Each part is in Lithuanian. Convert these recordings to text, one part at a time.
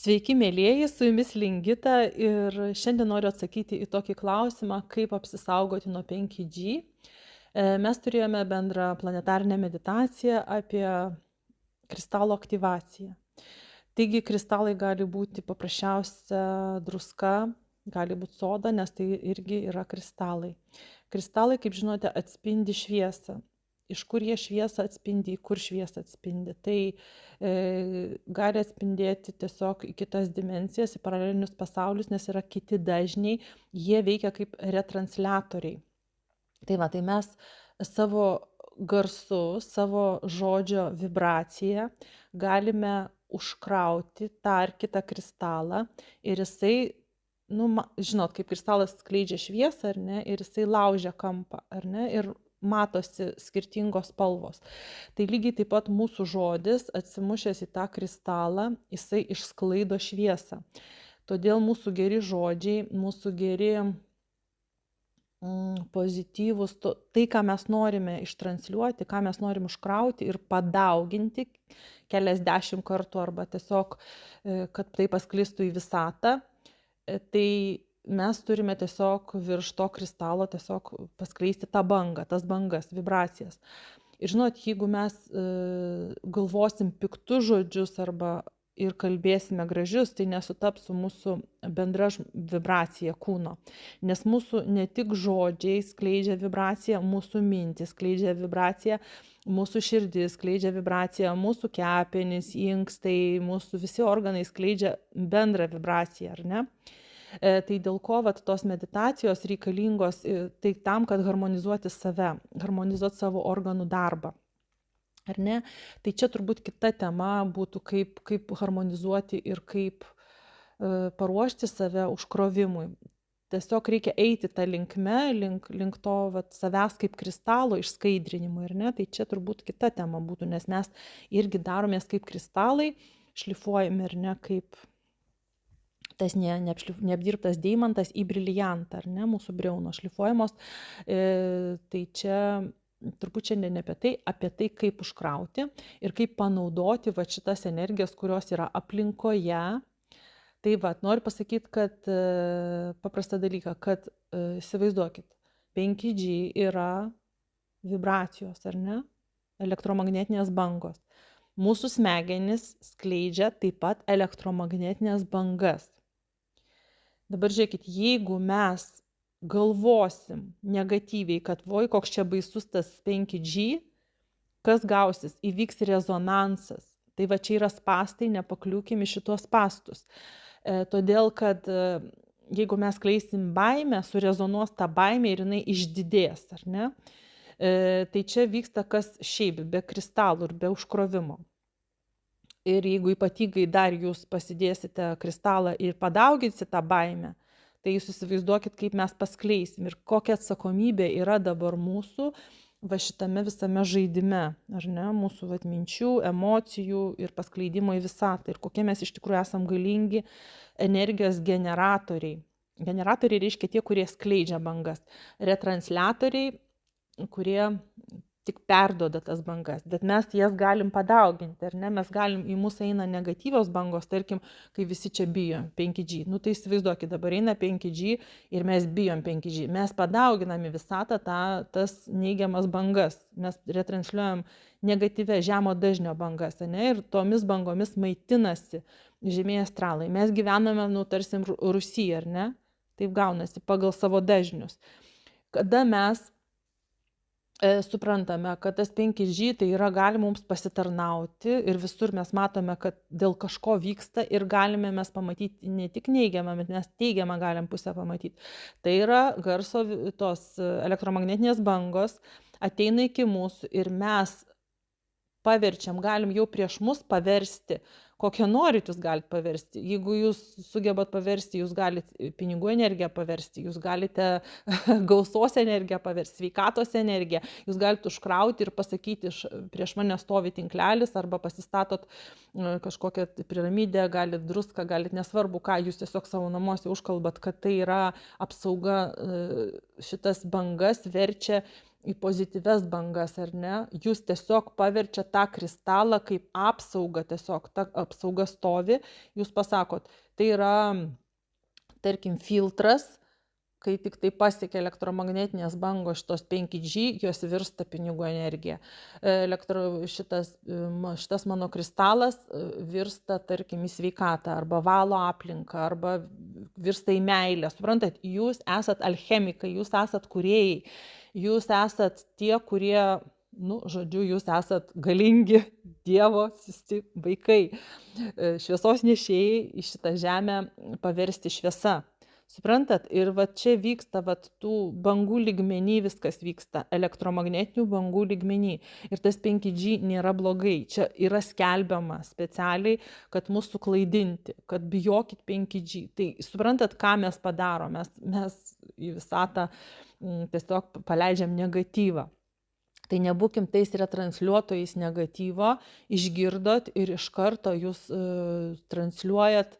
Sveiki, mielieji, su jumis Lingita ir šiandien noriu atsakyti į tokį klausimą, kaip apsisaugoti nuo 5G. Mes turėjome bendrą planetarinę meditaciją apie kristalo aktyvaciją. Taigi kristalai gali būti paprasčiausia druska, gali būti soda, nes tai irgi yra kristalai. Kristalai, kaip žinote, atspindi šviesą. Iš kur jie šviesą atspindi, į kur šviesą atspindi. Tai gali atspindėti tiesiog į kitas dimensijas, į paralelinius pasaulius, nes yra kiti dažniai, jie veikia kaip retransliatoriai. Tai mes savo garsu, savo žodžio vibraciją galime užkrauti tą ar kitą kristalą ir jisai, žinot, kaip kristalas skleidžia šviesą, ar ne, ir jisai laužia kampą, ar ne, ir matosi skirtingos spalvos. Tai lygiai taip pat mūsų žodis, atsimušęs į tą kristalą, jisai išsklaido šviesą. Todėl mūsų geri žodžiai, mūsų geri pozityvus, tai, ką mes norime ištransliuoti, ką mes norim užkrauti ir padauginti keliasdešimt kartų arba tiesiog, kad tai pasklistų į visatą, tai mes turime tiesiog virš to kristalo tiesiog paskleisti tą bangą, tas bangas, vibracijas. Ir žinot, jeigu mes galvosim piktus žodžius arba ir kalbėsime gražius, tai nesutaps su mūsų bendra vibracija kūno. Nes mūsų ne tik žodžiai skleidžia vibraciją, mūsų mintys skleidžia vibraciją, mūsų širdis skleidžia vibraciją, mūsų kepenys, inkstai, mūsų visi organai skleidžia bendrą vibraciją, ar ne? Tai dėl ko tos meditacijos reikalingos, tai tam, kad harmonizuoti save, harmonizuoti savo organų darbą. Ar ne? Tai čia turbūt kita tema būtų, kaip harmonizuoti ir kaip paruošti save užkrovimui. Tiesiog reikia eiti tą linkme, link to savęs kaip kristalo išskaidrinimui, ar ne? Tai čia turbūt kita tema būtų, nes mes irgi daromės kaip kristalai, šlifuojame, ar ne, kaip tas neapdirbtas deimantas į briliantą, ar ne, mūsų briaunos šlifuojamos. Tai čia turbūt šiandien apie tai, kaip užkrauti ir kaip panaudoti šitas energijas, kurios yra aplinkoje. Tai noriu pasakyti, kad paprastą dalyką, kad įsivaizduokit, 5G yra vibracijos, ar ne, elektromagnetinės bangos. Mūsų smegenys skleidžia taip pat elektromagnetinės bangas. Dabar žiūrėkit, jeigu mes galvosim negatyviai, kad koks čia baisus tas 5G, kas gausis, įvyks rezonansas. Tai čia yra spastai, nepakliūkim į šitos spastus. Todėl, kad jeigu mes kleisim baimę, surezonuos tą baimę ir jinai išdidės, ar ne? Tai čia vyksta kas šiaip, be kristalų ir be užkrovimo. Ir jeigu ypatingai dar jūs pasidėsite kristalą ir padauginsite tą baimę, tai jūs įsivaizduokit, kaip mes paskleisim ir kokia atsakomybė yra dabar mūsų šitame visame žaidime, ar ne, mūsų minčių, emocijų ir paskleidimo į visatą ir kokie mes iš tikrųjų esam galingi energijos generatoriai. Generatoriai reiškia tie, kurie skleidžia bangas. Retransliatoriai, kurie tik perduoda tas bangas, bet mes jas galim padauginti, ar ne, mes galim, į mūsų eina negatyvios bangos, tarkim, kai visi čia bijo 5G, tai įsivaizduokit, dabar eina 5G ir mes bijom 5G, mes padauginame visatą tas neigiamas bangas, mes retransliuojam negatyvę žemo dažnio bangas, ne, ir tomis bangomis maitinasi žemieji astralai, mes gyvename, tarsi Rusijai, ar ne, taip gaunasi pagal savo dažnius. Kada mes suprantame, kad tas 5G tai gali mums pasitarnauti ir visur mes matome, kad dėl kažko vyksta ir galime mes pamatyti ne tik neigiamą, bet mes teigiamą galim pusę pamatyti. Tai yra garso, tos elektromagnetinės bangos ateina iki mūsų ir mes paverčiam, galim jau prieš mus paversti, kokią norit jūs galite paversti. Jeigu jūs sugebat paversti, jūs galite pinigų energiją paversti, jūs galite gausos energiją paversti, sveikatos energiją, jūs galite užkrauti ir pasakyti, prieš mane stovi tinklelis arba pasistatot kažkokią piramidę, galite druską, galite nesvarbu ką, jūs tiesiog savo namuose užkalbat, kad tai yra apsauga, šitas bangas verčia į pozityvias bangas, ar ne, jūs tiesiog paverčia tą kristalą kaip apsaugą, tiesiog ta apsauga stovi, jūs pasakot, tai yra, tarkim, filtras, kai tik tai pasiekia elektromagnetinės bangos šitos 5G, jos virsta pinigų energija. Šitas mano kristalas virsta, tarkim, į sveikatą, arba valo aplinką, arba virsta į meilę. Suprantat, jūs esat alchemikai, jūs esat kūrėjai, jūs esat tie, kurie, žodžiu, jūs esat galingi Dievo siųsti vaikai, šviesos nešėjai į šitą žemę paversti šviesa. Suprantat, ir va čia vyksta, va tų bangų lygmenį viskas vyksta, elektromagnetinių bangų lygmenį. Ir tas 5G nėra blogai, čia yra skelbiama specialiai, kad mus suklaidinti, kad bijokit 5G. Tai suprantat, ką mes padarom, mes į visatą tiesiog paleidžiam negatyvą. Tai nebūkim tais retransliuotojais negatyvo, išgirdot ir iš karto jūs transliuojat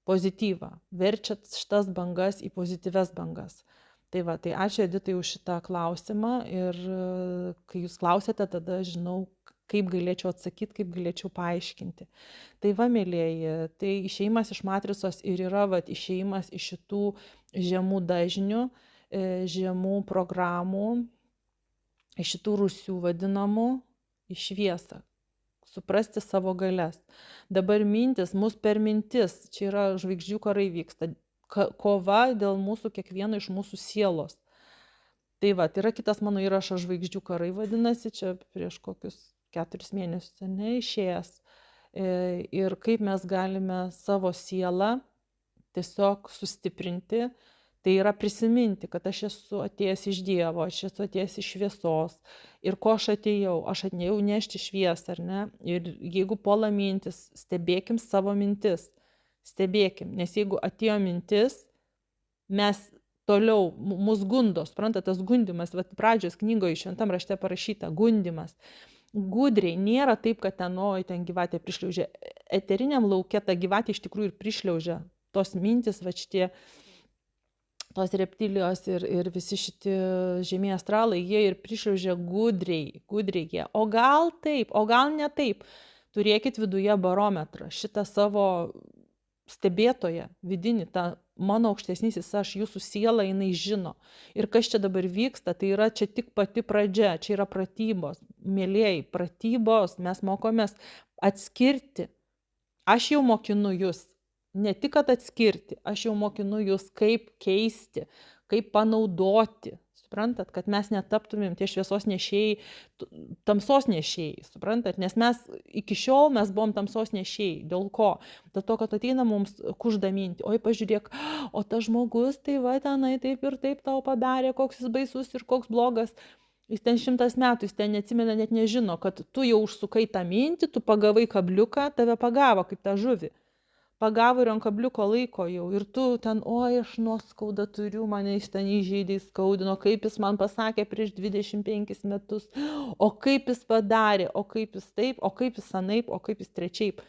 pozityvą, verčiat šitas bangas į pozityvias bangas. Tai va, tai ačiū Editai už šitą klausimą ir kai jūs klausėte, tada žinau, kaip galėčiau atsakyti, kaip galėčiau paaiškinti. Tai va, mėlieji, tai išėjimas iš matricos ir yra išėjimas iš šitų žemų dažnių, žemų programų, iš šitų rūsių vadinamų į šviesą. Suprasti savo galias. Dabar mintis, mus per mintis, čia yra žvaigždžių karai vyksta, kova dėl mūsų, kiekvieno iš mūsų sielos. Tai va, yra kitas mano įrašas žvaigždžių karai vadinasi, čia prieš kokius 4 mėnesius neišėjęs. Ir kaip mes galime savo sielą tiesiog sustiprinti, tai yra prisiminti, kad aš esu atėjęs iš Dievo, aš esu atėjęs iš šviesos. Ir ko aš atėjau nešti šviesą, ar ne? Ir jeigu puola mintis, stebėkim savo mintis, stebėkim, nes jeigu atėjo mintis, mes toliau, mus gundo, suprantate, tas gundimas, pradžios knygoje šventam rašte parašyta, gundimas. Gudriai, nėra taip, kad ten gyvatė prišliaužia. Eteriniam lauke ta gyvatė iš tikrųjų ir prišliaužia. Tos mintis, šitie tos reptilijos ir visi šitie žemieji astralai, jie ir prišliaužia gudriai jie. O gal taip, o gal ne taip. Turėkit viduje barometrą, šitą savo stebėtoją vidinį, tą mano aukštesnysis aš, jūsų siela, jinai žino. Ir kas čia dabar vyksta, tai yra čia tik pati pradžia, čia yra pratybos. Mėlieji, pratybos, mes mokomės atskirti. Aš jau mokinu jūs. Ne tik, kad atskirti, aš jau mokinu jūs, kaip keisti, kaip panaudoti. Suprantat, kad mes netaptumėm tie šviesos nešėjai, tamsos nešėjai, suprantat, nes mes iki šiol mes buvom tamsos nešėjai. Dėl ko? Dėl to, kad ateina mums kuždaminti, oi pažiūrėk, o tas žmogus tai va tenai taip ir taip tau padarė, koks jis baisus ir koks blogas. Jis ten 100 metų, jis ten neatsimena, net nežino, kad tu jau užsukai tą mintį, tu pagavai kabliuką, tave pagavo kaip tą žuvį. Pagavo ir ant kabliuko laiko jau. Ir tu ten, oi, aš nuoskaudą turiu, mane jis ten įžeidė, skaudino, kaip jis man pasakė prieš 25 metus, o kaip jis padarė, o kaip jis taip, o kaip jis anaip, o kaip jis trečiaip.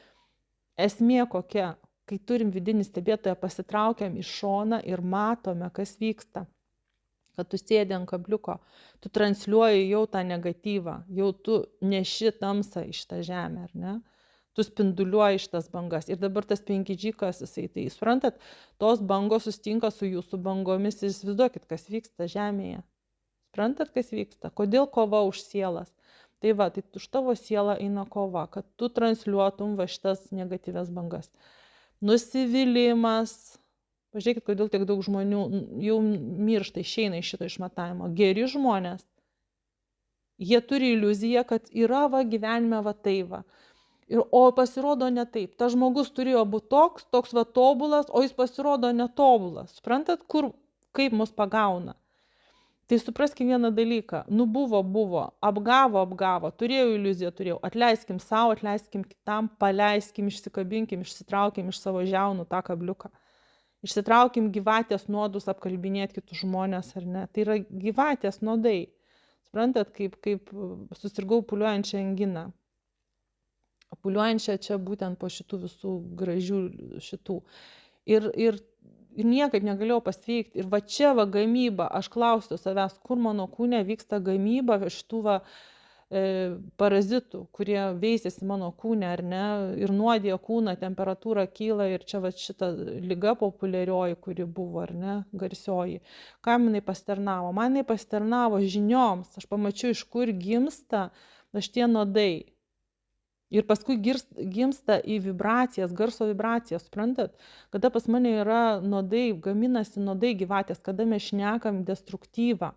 Esmė kokia, kai turim vidinį stebėtoją, pasitraukiam į šoną ir matome, kas vyksta. Kad tu sėdi ant kabliuko, tu transliuoji jau tą negatyvą, jau tu neši tamsą iš tą žemę, ar ne? Tu spinduliuoji šitas bangas. Ir dabar tas 5G, kas jisai, tai suprantat, tos bangos sustinka su jūsų bangomis ir įsivaizduokit, kas vyksta žemėje. Suprantat, kas vyksta? Kodėl kova už sielas? Tai va, tai už tavo sielą eina kova, kad tu transliuotum va šitas negatyvias bangas. Nusivylimas. Pažiūrėkit, kodėl tiek daug žmonių jau miršta, išeina iš šito išmatavimo. Geri žmonės. Jie turi iliuziją, kad yra va gyvenime va tai va. O pasirodo ne taip. Tas žmogus turėjo būti toks va tobulas, o jis pasirodo netobulas. Suprantat, kaip mus pagauna? Tai supraskim vieną dalyką. Buvo, apgavo, turėjau iliuziją, atleiskim savo, atleiskim kitam, paleiskim, išsikabinkim, išsitraukim iš savo žiaunų tą kabliuką. Išsitraukim gyvatės nuodus, apkalbinėti kitus žmonės, ar ne? Tai yra gyvatės nuodai. Suprantat, kaip susirgau pūliuojančią anginą. Pūliuojančią čia būtent po šitų visų gražių šitų. Ir ir niekaip negalėjau pasveikti. Ir va čia va gamyba, aš klausiu savęs, kur mano kūne vyksta gamyba šitų va parazitų, kurie veisiasi mano kūne, ar ne, ir nuodija kūną, temperatūra kyla ir čia va šita liga populiarioji, kuri buvo, ar ne, garsioji. Kam jinai pasitarnavo? Man jinai pasitarnavo žinioms, aš pamačiau, iš kur gimsta šitie nuodai. Ir paskui gimsta į vibracijas, garso vibracijas, suprantat? Kada pas mane yra nuodai, gaminasi nuodai gyvatės, kada mes šnekam destruktyvą.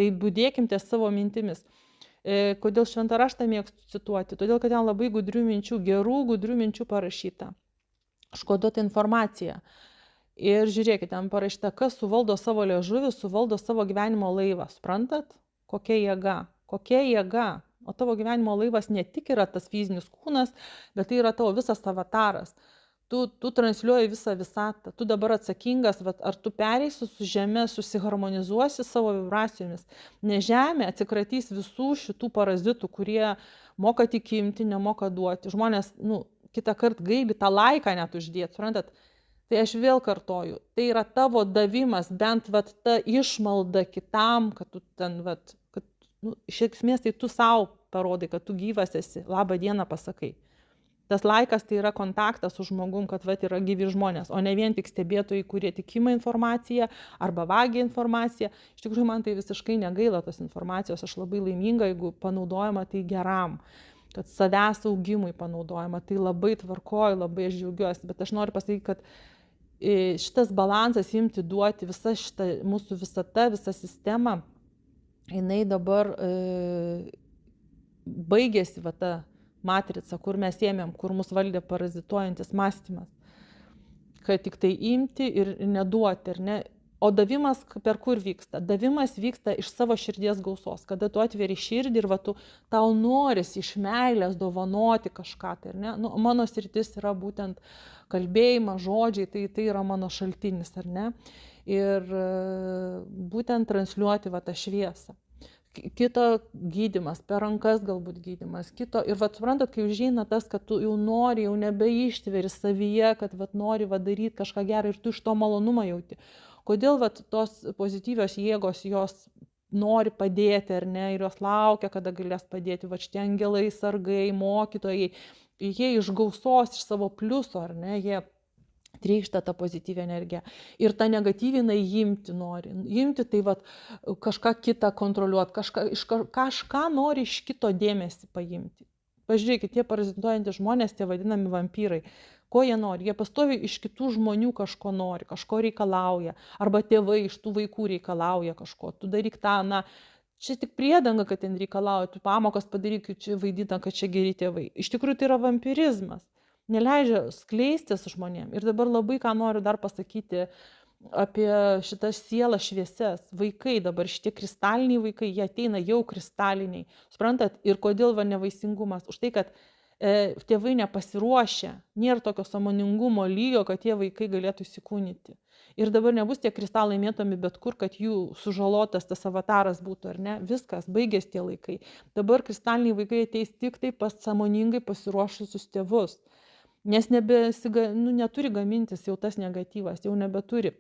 Tai budėkim ties savo mintimis. Kodėl šventą raštą mėgstu cituoti? Todėl, kad ten labai gudrių minčių, gerų gudrių minčių parašyta. Užkoduota informacija. Ir žiūrėkit, ten parašyta, kas suvaldo savo liežuvį, suvaldo savo gyvenimo laivą. Suprantat? Kokia jėga? Kokia jėga? O tavo gyvenimo laivas ne tik yra tas fizinis kūnas, bet tai yra tavo visas avataras. Tu transliuoji visą visatą, tu dabar atsakingas, ar tu pereisi su žemė, susiharmonizuosi savo vibracijomis. Ne žemė atsikratys visų šitų parazitų, kurie moka tik imti, nemoka duoti. Žmonės, kitą kartą gaili tą laiką net uždėti, suprantat? Tai aš vėl kartoju, tai yra tavo davimas, bent ta išmalda kitam, kad tu ten, iš esmės tai tu savo parodai, kad tu gyvas esi, labą dieną pasakai. Tas laikas tai yra kontaktas su žmogum, kad yra gyvi žmonės, o ne vien tik stebėtojai, kurie tik ima informaciją arba vagia informaciją. Iš tikrųjų, man tai visiškai negaila tos informacijos, aš labai laiminga, jeigu panaudojama tai geram, kad savęs augimui panaudojama, tai labai tvarkoju, labai aš džiaugiuosi, bet aš noriu pasakyti, kad šitas balansas imti duoti, visa šita mūsų visata, visa sistema, jinai dabar baigėsi ta matrica, kur mes ėmėm, kur mus valdė parazituojantis mąstymas. Kad tik tai imti ir neduoti, ar ne? O davimas per kur vyksta? Davimas vyksta iš savo širdies gausos. Kada tu atveri širdį ir tau norisi iš meilės dovanoti kažką, tai, ar ne? Mano sritis yra būtent kalbėjimas, žodžiai, tai yra mano šaltinis, ar ne? Ir būtent transliuoti tą šviesą. Kito gydymas, per rankas galbūt gydymas, kito. Ir suprantat, kai užeina tas, kad tu jau nori, jau nebeištveri savyje, kad nori daryti kažką gerą ir tu iš to malonumą jauti. Kodėl tos pozityvios jėgos jos nori padėti, ar ne, ir jos laukia, kada galės padėti, šitie angelai, sargai, mokytojai, jie iš gausos, iš savo pliuso, ar ne, jie trykšta tą pozityvią energiją. Ir tą negatyvinę imti nori. Imti tai kažką kitą kontroliuoti, kažką nori iš kito dėmesį paimti. Pažiūrėkit, tie parazituojantys žmonės, tie vadinami vampyrai. Ko jie nori? Jie pastoviai iš kitų žmonių kažko nori, kažko reikalauja. Arba tėvai iš tų vaikų reikalauja kažko. Tu daryk tą, čia tik priedanga, kad ten reikalauja. Tu pamokas padaryk, čia vaidina, kad čia geri tėvai. Iš tikrųjų tai yra vampirizmas. Neleidžia skleistis žmonėm. Ir dabar labai ką noriu dar pasakyti apie šitas sielas šviesias. Vaikai dabar, šitie kristaliniai vaikai, jie ateina jau kristaliniai. Suprantat? Ir kodėl nevaisingumas? Už tai, kad tėvai nepasiruošę, nėra tokio sąmoningumo lygio, kad tie vaikai galėtų įsikūnyti. Ir dabar nebus tie kristalai mėtomi bet kur, kad jų sužalotas tas avataras būtų, ar ne? Viskas, baigės tie laikai. Dabar kristaliniai vaikai ateis tik tai pas sąmoningai pasiruošusius tėvus. Nes neturi gamintis jau tas negatyvas, jau nebeturi.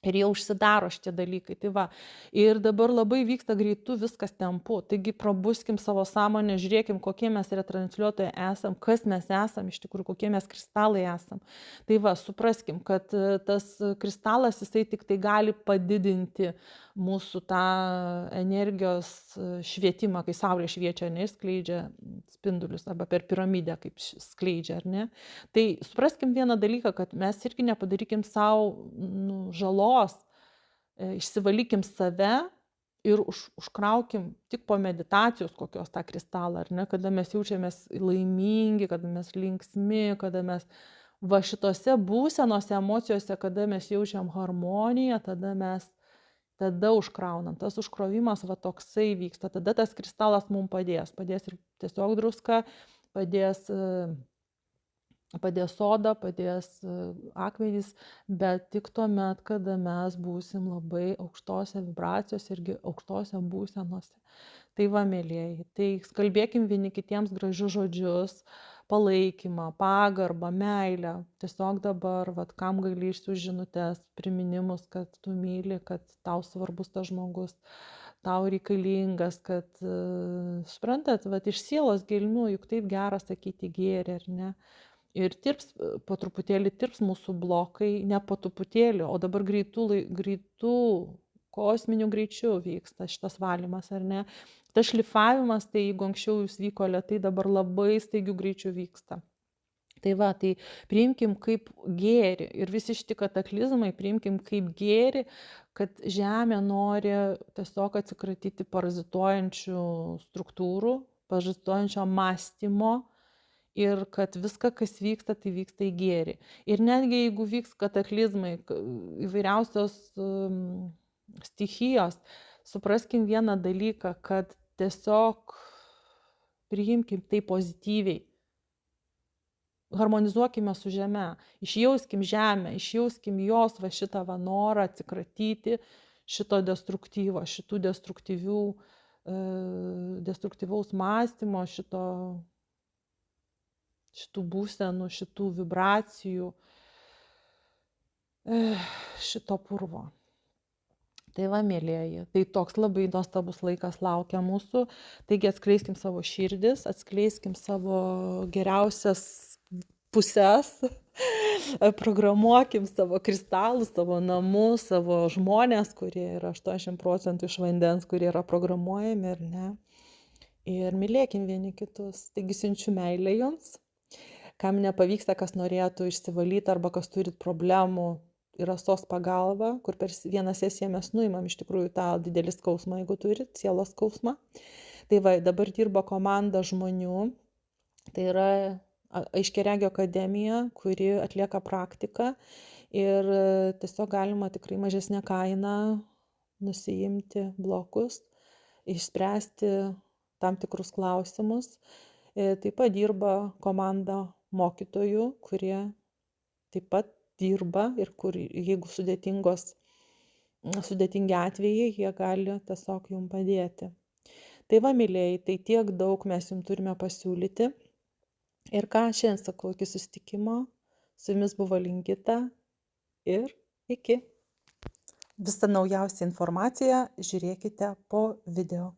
Ir jau užsidaro šitie dalykai. Tai va. Ir dabar labai vyksta greitų viskas tempu. Taigi prabuskim savo sąmonę, žiūrėkim, kokie mes retransliuotojai esam, kas mes esam, iš tikrųjų, kokie mes kristalai esam. Tai va, supraskim, kad tas kristalas, jisai tik tai gali padidinti mūsų tą energijos švietimą, kai saulė šviečia, neišskleidžia spindulius, arba per piramidę, kaip skleidžia, ar ne. Tai supraskim vieną dalyką, kad mes irgi nepadarykim savo žalos, išsivalykim save ir užkraukim tik po meditacijos kokios tą kristalą, ar ne, kada mes jaučiamės laimingi, kada mes linksmi, kada mes šitose būsenose, emocijose, kada mes jaučiam harmoniją, tada užkraunam. Tas užkrovimas toksai vyksta, tada tas kristalas mums padės ir tiesiog druska, padės padės soda, padės akmenys, bet tik tuomet, kada mes būsim labai aukštose vibracijose irgi aukštose būsenose. Tai va, mėlieji, tai kalbėkim vieni kitiems gražius žodžius, palaikymą, pagarbą, meilę. Tiesiog dabar, vat, kam gali išsiųsti žinutes, priminimus, kad tu myli, kad tau svarbus tas žmogus, tau reikalingas, kad, suprantat, vat, iš sielos gelmių, juk taip gera sakyti gėrį, ar ne? Ir po truputėlį tirps mūsų blokai, ne po truputėlį, o dabar greitų kosminiu greičiu vyksta šitas valymas, ar ne? Tas šlifavimas, tai jeigu anksčiau jis vyko lėtai, dabar labai staigiu greičiu vyksta. Tai va, tai priimkim kaip gėrį ir visi šitie kataklizmai priimkim kaip gėrį, kad Žemė nori tiesiog atsikratyti parazituojančių struktūrų, parazituojančio mąstymo ir kad viską, kas vyksta, tai vyksta į gėrį. Ir netgi jeigu vyks kataklizmai, įvairiausios stichijos, supraskim vieną dalyką, kad tiesiog priimkim tai pozityviai. Harmonizuokime su Žeme, išjauskim Žemę, išjauskim jos va šitą va norą atsikratyti šito destruktyvo, šitų destruktyvaus mąstymo, šitų būsenų, šitų vibracijų, šito purvo. Tai va, mėlieji, tai toks labai nuostabus laikas laukia mūsų, taigi atskleiskim savo širdis, atskleiskim savo geriausias puses, programuokim savo kristalus, savo namus, savo žmonės, kurie yra 80% iš vandens, kurie yra programuojami, ar ne. Ir mylėkim vieni kitus. Taigi siunčiu meilę jums. Kam nepavyksta, kas norėtų išsivalyti arba kas turit problemų, yra SOS pagalba, kur per vieną sesiją mes nuimam iš tikrųjų tą didelį skausmą, jeigu turit, sielos skausmą. Tai va, dabar dirba komanda žmonių, tai yra Aiškiaregio akademija, kuri atlieka praktiką ir tiesiog galima tikrai mažesnę kainą nusiimti blokus, išspręsti tam tikrus klausimus. Taip pat dirba komanda mokytojų, kurie taip pat dirba ir kur jeigu sudėtingi atvejai, jie gali tiesiog jums padėti. Tai va, mylėjai, tai tiek daug mes jums turime pasiūlyti. Ir ką šiandien sakau, iki susitikimo. Su jumis buvo Lingita ir iki. Visą naujausią informaciją žiūrėkite po video.